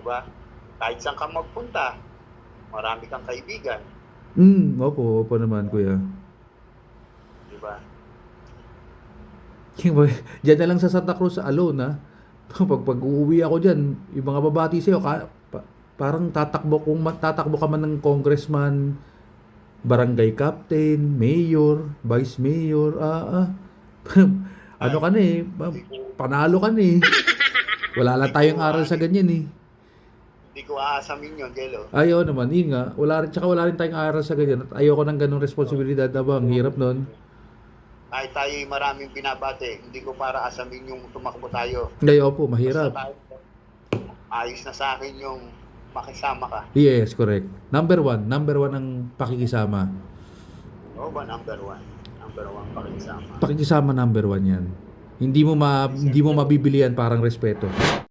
ba? Kahit saan ka magpunta, marami kang kaibigan, Opo naman kuya. di ba? Diyan na lang sa Santa Cruz alone ha. Pag uuwi ako diyan, yung mga babati sa'yo, parang tatakbo ka man ng congressman, barangay captain, mayor, vice mayor, ano Ay, ka na eh, hindi ko, panalo ka na eh. Wala hindi lang ko, tayong aral sa ganyan eh. hindi ko aasamin yun, Gelo. Ayaw naman, yun nga. Wala rin tayong aral sa ganyan. At ayoko ng ganong responsibilidad na ba? Ang hirap nun. Kahit tayo'y maraming binabate, hindi ko para asamin yung tumakbo tayo. Ngayon po, Basta mahirap. tayo, ayos na sa akin yung makisama ka. Yes, correct. Number one ang pakikisama. Oo ba, number one? Number one pakisama. Pakikisama number one yan. Hindi mo Deserve mabibili yan parang respeto.